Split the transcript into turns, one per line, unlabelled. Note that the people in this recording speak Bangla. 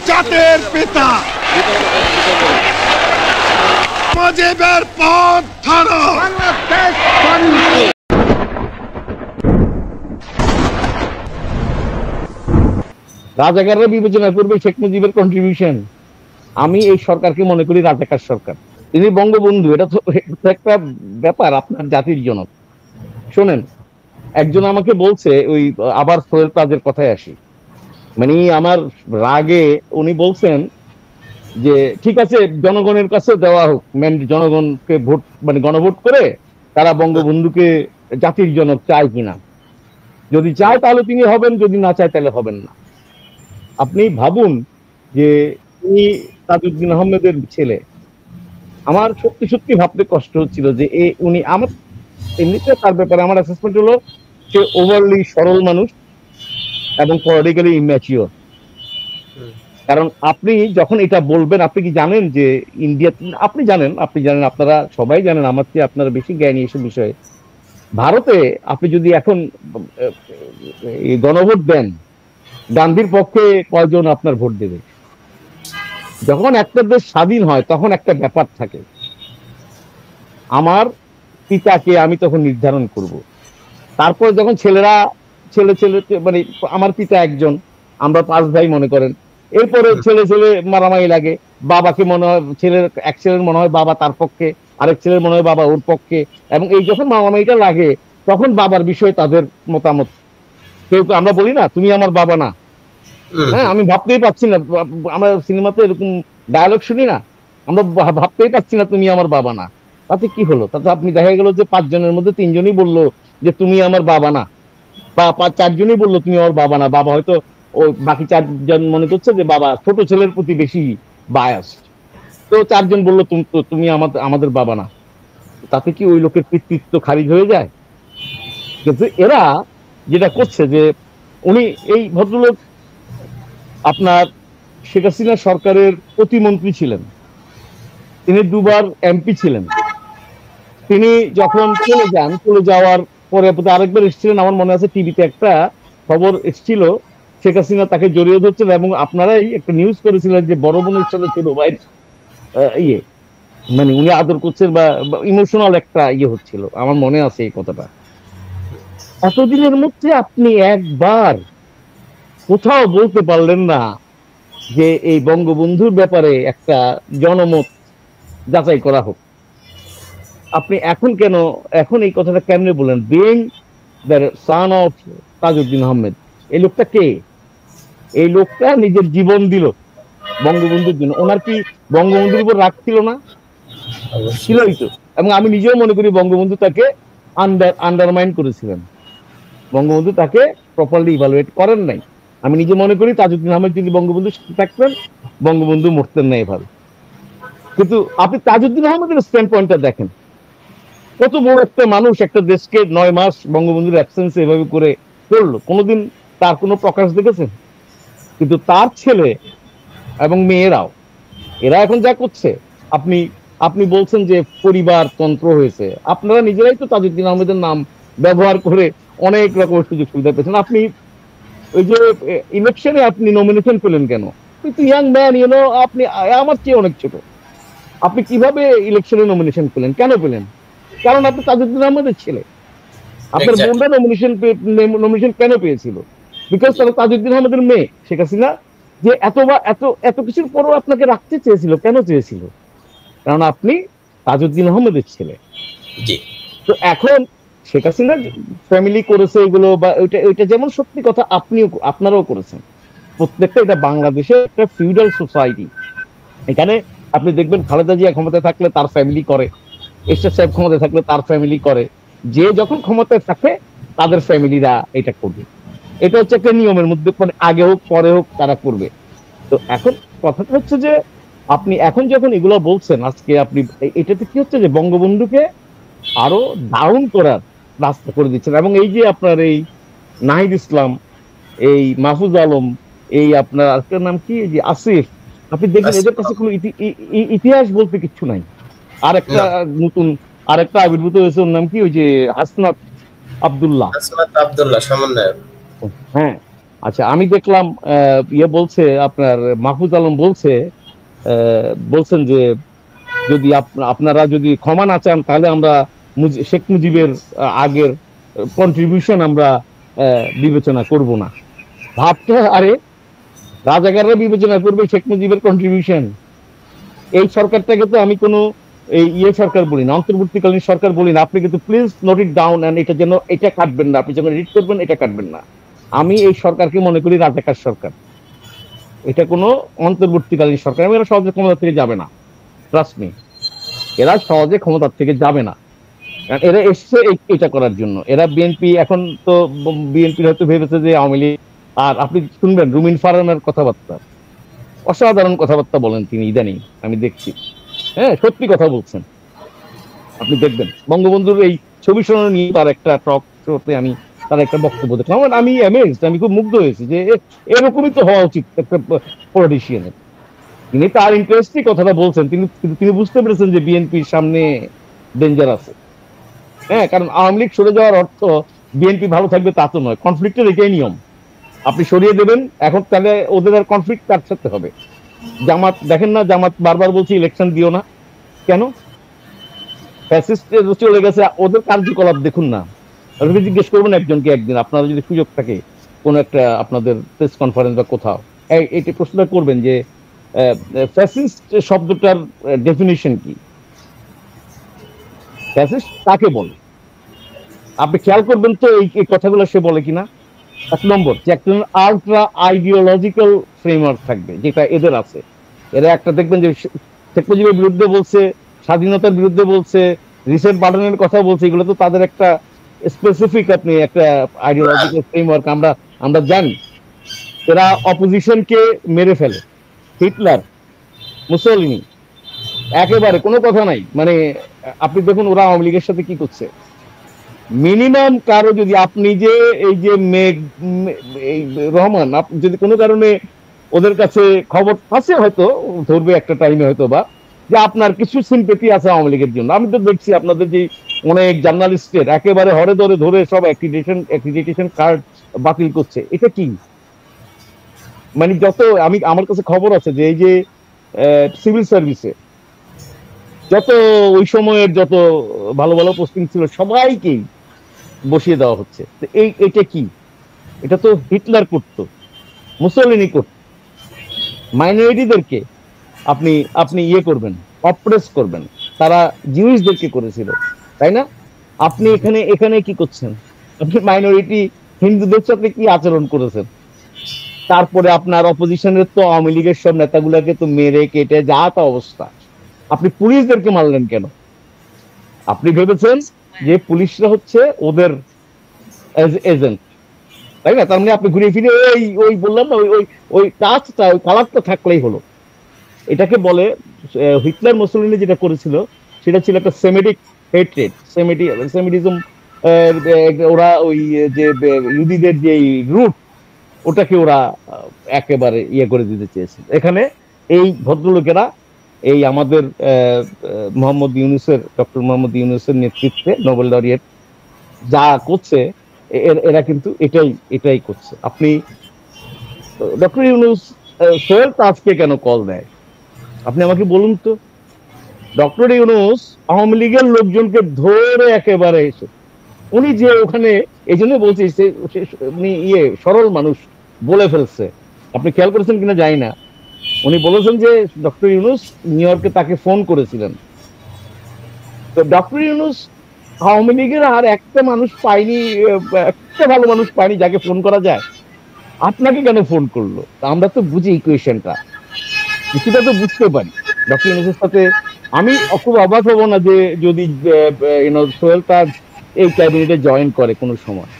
জাতির পিতা মুজিবের পথ ধরো।
রাজাকাররা বিবেচনা করবে শেখ মুজিবের কন্ট্রিবিউশন। আমি এই সরকারকে মনে করি রাজাকার সরকার। তিনি বঙ্গবন্ধু, এটা তো একটা ব্যাপার আপনার জাতির জনক। শোনেন, একজন আমাকে বলছে, ওই আবার সোহেল তাজের কথায় আসি, মানে আমার রাগে উনি বলছেন যে ঠিক আছে জনগণের কাছে দেওয়া হোক, জনগণকে ভোট মানে গণভোট করে তারা বঙ্গবন্ধুকে জাতির জনক চায় কিনা, যদি চায় তাহলে তিনি হবেন, যদি না চায় তাহলে হবেন না। আপনি ভাবুন যে তিনি তাজউদ্দিন আহমেদের ছেলে। আমার সত্যি সত্যি ভাবতে কষ্ট হচ্ছিল যে উনি আমার এমনিতে তার ব্যাপারে আমার অ্যাসেসমেন্ট হলো সে ওভারলি সরল মানুষ এবং পলিটিক্যালি ইম্যাচিওর। কারণ আপনি যখন এটা বলবেন, আপনি কি জানেন যে ইন্ডিয়া, আপনি জানেন আপনারা সবাই জানেন, আমার চেয়ে আপনারা বেশি জ্ঞানী এসব বিষয়ে। ভারতে আপনি যদি এখন গণভোট দেন, গান্ধীর পক্ষে কয়জন আপনার ভোট দেবে? যখন একটা দেশ স্বাধীন হয় তখন একটা ব্যাপার থাকে, আমার পিতাকে আমি তখন নির্ধারণ করব। তারপরে যখন ছেলে মানে আমার পিতা একজন, আমরা 5 ভাই মনে করেন, এরপরে ছেলে মারামারি লাগে, বাবাকে মনে হয় এক ছেলের মনে হয় বাবা তার পক্ষে, আরেক ছেলের মনে হয় বাবা ওর পক্ষে, এবং এই যখন মারামারিটা লাগে তখন বাবার বিষয়ে তাদের মতামত। কেউ আমরা বলি না তুমি আমার বাবা না, হ্যাঁ আমি ভাবতেই পাচ্ছি না, আমরা সিনেমাতে এরকম ডায়ালগ শুনি না, আমরা ভাবতেই পাচ্ছি না তুমি আমার বাবা না। তাতে কি হলো? তাতে আপনি দেখা গেল যে 5 জনের মধ্যে 3 জনই বললো যে তুমি আমার বাবা না, বা 4 জনই বললো তুমি আমার বাবা না। বাবা হয়তো ওই বাকি 4 জন মনে করছে যে বাবা ছোট ছেলের প্রতি বেশি বায়াস, তো 4 জন বললো তুমি আমাদের বাবা না। তাতে কি ওই লোকের কৃতিত্ব খারিজ হয়ে যায়? কিন্তু এরা যেটা করছে যে উনি এই ভদ্রলোক আপনার শেখ হাসিনা সরকারের প্রতিমন্ত্রী ছিলেন, তিনি 2 বার এমপি ছিলেন। তিনি যখন চলে যাওয়ার পরে আরেকবার এসেছিলেন, আমার মনে আছে টিভিতে একটা খবর এসেছিল, শেখ হাসিনা তাকে জড়িয়ে ধরছেন এবং আপনারাই একটা নিউজ করেছিলেন যে বড় বোনের সাথে ছোট ভাইয়ের মানে উনি আদর করছেন বা ইমোশনাল একটা হচ্ছিল, আমার মনে আছে এই কথাটা। এতদিনের মধ্যে আপনি একবার কোথাও বলতে পারলেন না যে এই বঙ্গবন্ধুর ব্যাপারে একটা জনমত যাচাই করা হোক। আপনি এখন এই কথাটা কেমনে বলেন? Being the son of Tajuddin Ahmed, এই লোকটা কে? এই লোকটা নিজের জীবন দিল বঙ্গবন্ধুর জন্য। ওনার কি বঙ্গবন্ধুর উপর রাগ ছিল না? ছিলই তো। এবং আমি নিজেও মনে করি বঙ্গবন্ধু তাকে আন্ডারমাইন করেছিলেন, বঙ্গবন্ধু তাকে প্রপারলি ইভালুয়েট করেন নাই। আমি নিজে মনে করি তাজউদ্দিন আহমেদ যদি বঙ্গবন্ধুর সাথে থাকতেন, বঙ্গবন্ধু মরতেন না এভাবে। কিন্তু আপনি তাজউদ্দিন আহমেদের স্ট্যান্ড পয়েন্টটা দেখেন, কত বড় একটা মানুষ একটা দেশকে 9 মাস বঙ্গবন্ধুর অ্যাবসেন্সে এভাবে করে করলো, কোনোদিন তার কোনো প্রকাশ দেখেছেন? কিন্তু তার ছেলে এবং মেয়েরাও, এরা এখন যা করছে, আপনি বলছেন যে পরিবারতন্ত্র হয়েছে। আপনারা নিজেরাই তো তাজউদ্দিন আহমেদের নাম ব্যবহার করে অনেক রকমের সুযোগ সুবিধা পেয়েছেন। আপনি ওই যে ইলেকশনে আপনি নমিনেশন পেলেন কেন? ইয়াং ম্যান, আপনি আমার চেয়ে অনেক ছোট, আপনি কিভাবে ইলেকশনে নমিনেশন পেলেন? কেন পেলেন? কারণ আপনি তাজউদ্দিন আহমেদের ছেলে। আপনার বোনরা নমিনেশন কেন পেয়েছিল? বিকজ তারা তাজউদ্দিন আহমেদের মেয়ে। শেখ হাসিনা যে এত কিছুর পরও আপনাকে রাখতে চেয়েছিল, কেন চেয়েছিল? কারণ আপনি তাজউদ্দিন আহমেদের ছেলে। তো এখন শেখ হাসিনা ফ্যামিলি করেছে এগুলো, বা ওইটা যেমন সত্যি কথা, আপনারাও করেছেন প্রত্যেকটা। এটা বাংলাদেশের একটা ফিউডাল সোসাইটি। এখানে আপনি দেখবেন খালেদা জিয়া ক্ষমতায় থাকলে তার ফ্যামিলি করে, এরশাদ সাহেব ক্ষমতায় থাকলে তার ফ্যামিলি করে, যে যখন ক্ষমতায় থাকে তাদের ফ্যামিলিরা এটা করবে। এটা হচ্ছে একটা নিয়মের মধ্যে, মানে আগে হোক পরে হোক তারা করবে। তো এখন কথাটা হচ্ছে যে আপনি এখন যখন এগুলো বলছেন আজকে, আপনি এটাতে কি হচ্ছে যে বঙ্গবন্ধুকে আরো ডাউন করার রাস্তা করে দিচ্ছেন। এবং এই যে আপনার এই নাহিদ ইসলাম, এই মাহফুজ আলম, এই আপনার আজকের নাম কি, যে আসিফ, আপনি দেখবেন এদের কাছে কোনো ইতিহাস বলতে কিচ্ছু নাই। আরেকটা নতুন আরেকটা আবির্ভূত হয়েছে, ওর নাম কি, ওই যে হাসনাত আব্দুল্লাহ,
সমন্বয়ক।
হ্যাঁ, আচ্ছা, আমি দেখলাম ইয়ে বলছে, আপনার মাহফুজ আলম বলছে, বলছেন যে যদি আপনারা যদি ক্ষমা না চান তাহলে আমরা শেখ মুজিবের আগের কন্ট্রিবিউশন আমরা বিবেচনা করব না। ভাবতে, আরে রাজাকাররা বিবেচনা করবে শেখ মুজিবের কন্ট্রিবিউশন? এই সরকারটাকে তো আমি কোনো এই ইয়ে সরকার বলি না, অন্তর্বর্তীকালীন সরকার বলি না। আপনি কিন্তু please note it down, and এটা যেন এটা কাটবেন না, আপনি যখন রিড করবেন এটা কাটবেন না। আমি এই সরকারকে মনে করি রাজাকার সরকার। এটা কোনো অন্তর্বর্তীকালীন সরকার, এরা সহজে ক্ষমতা থেকে যাবে না, ট্রাস্ট মি, এরা সহজে ক্ষমতার থেকে যাবে না। কারণ এরা এসছে এটা করার জন্য। এরা বিএনপি এখন তো, বিএনপি হয়তো ভেবেছে যে আওয়ামী লীগ। আর আপনি শুনবেন রুমিন ফারহানার কথাবার্তা, অসাধারণ কথাবার্তা বলেন তিনি ইদানিং, আমি দেখছি। হ্যাঁ, সত্যি কথা বলছেন। আপনি দেখবেন বঙ্গবন্ধুর এই ছবি শোনানো নিয়ে তার একটা টক শোতে আমি তার একটা বক্তব্য দেখলাম, আমি অ্যামেজড, আমি খুব মুগ্ধ হয়েছি যে এরকমই তো হওয়া উচিত একটা পলিটিশিয়ানের। তিনি তার ইন্টারেস্টই কথাটা বলছেন, তিনি বুঝতে পেরেছেন যে বিএনপির সামনে ডেঞ্জার আছে। হ্যাঁ, কারণ আওয়ামী লীগ সরে যাওয়ার অর্থ বিএনপি ভালো থাকবে তা তো নয়, কনফ্লিক্টের এটাই নিয়ম। আপনি সরিয়ে দেবেন, এখন তাহলে ওদের আর কনফ্লিক্ট কার সাথে হবে? জামাত দেখেন না, জামাত বারবার বলছে ইলেকশন দিও না, কেন? ফ্যাসিস্ট চলে গেছে, ওদের কার্যকলাপ দেখুন না। আপনি জিজ্ঞেস করবেন একজনকে একদিন, আপনারা যদি সুযোগ থাকে কোন একটা আপনাদের প্রেস কনফারেন্স বা কোথাও, এটি প্রশ্ন করবেন যে ফ্যাসিস্ট শব্দটার ডেফিনিশন কি, ফ্যাসিস্ট কাকে বলে? আপনি খেয়াল করবেন তো এই কথাগুলো সে বলে কিনা। এক নম্বর, যে একটা আলট্রা আইডিওলজিক্যাল ফ্রেমওয়ার্ক থাকবে, যেটা এদের আছে। এরা একটা দেখবেন যে শেখ মুজিবের বিরুদ্ধে বলছে, স্বাধীনতার বিরুদ্ধে বলছে, রিসেট বাটনের কথা বলছে, এগুলো তো তাদের একটা স্পেসিফিক আপনি একটা আইডিওলজিক্যাল ফ্রেমওয়ার্ক। আমরা জানি এরা অপোজিশনকে মেরে ফেলে। হিটলার, মুসোলিনি, একেবারে কোনো কথা নাই। মানে আপনি দেখুন ওরা আওয়ামী লীগের সাথে কি করছে। মিনিমাম কারো যদি আপনি যে এই যে এই রহমান, আপনি যদি কোনো কারণে ওদের কাছে খবর আছে, হয়তো ধরবে একটা টাইমে হয়তো, বা যে আপনার কিছু সিম্পেথি আছে আওয়ামী লীগের জন্য। আমি তো দেখছি আপনাদের যে অনেক জার্নালিস্টের একেবারে হরে ধরে সব অ্যাক্রিডিটেশন কার্ড বাতিল করছে। এটা কি? মানে যত আমার কাছে খবর আছে যে এই যে সিভিল সার্ভিসে যত ওই সময়ের যত ভালো ভালো পোস্টিং ছিল সবাইকেই বসিয়ে দেওয়া হচ্ছে। এটা কি? এটা তো হিটলার করতো, মুসোলিনি করতো। মাইনরিটিদেরকে আপনি আপনি ইয়ে করবেন, অপ্রেস করবেন। তারা জিউসদেরকে করেছিল, তাই না? আপনি এখানে এখানে কি করছেন? আপনি মাইনরিটি হিন্দুদের সাথে কি আচরণ করেছেন? তারপরে আপনার অপোজিশনের তো আওয়ামী লীগের সব নেতাগুলাকে তো মেরে কেটে যা তা অবস্থা। আপনি পুলিশদেরকে মারলেন কেন? আপনি ভেবেছেন যে পুলিশরা হচ্ছে ওদের এজেন্ট, তাই না? তার মানে আপনি ঘুরে ফিরে ওই বললাম না, ওই ওই কাজটা, ওই কালারটা থাকলেই হলো। এটাকে বলে হিটলার মুসোলিনি যেটা করেছিল সেটা ছিল একটা সেমেটিক হেট্রেড, সেমিটিজম। ওরা ওই যে ইহুদিদের যে রুট, ওটাকে ওরা একেবারে ইয়ে করে দিতে চেয়েছে। এখানে এই ভদ্রলোকেরা এই আমাদের ডক্টর মোহাম্মদ ইউনূসের নেতৃত্বে নোবেল লরিয়েট যা করছে, এরা কিন্তু এটাই করছে। আপনি ডক্টর ইউনূস সোহেল আজকে কেন কল দেয় আপনি আমাকে বলুন তো। ডক্টর ইউনূস আওয়ামী লীগের লোকজনকে ধরে একেবারে এসে, উনি যে ওখানে, এই জন্য বলছি উনি সরল মানুষ বলে ফেলছে। আপনি খেয়াল করেছেন কিনা জানি না, উনি বলেছেন যে ডক্টর ইউনূস নিউ ইয়র্কে তাকে ফোন করেছিলেন। তো ডক্টর ইউনূস আওয়ামী লীগের আর একটা মানুষ পায়নি, একটা ভালো মানুষ পায়নি যাকে ফোন করা যায়। আপনাকে কেন ফোন করলো? আমরা তো বুঝি ইকুয়েশনটা, কিছুটা তো বুঝতে পারি। ডক্টর ইউনূসের সাথে আমি খুব অবাক হবো না যে যদি সোহেল তার এই ক্যাবিনেটে জয়েন করে কোনো সময়।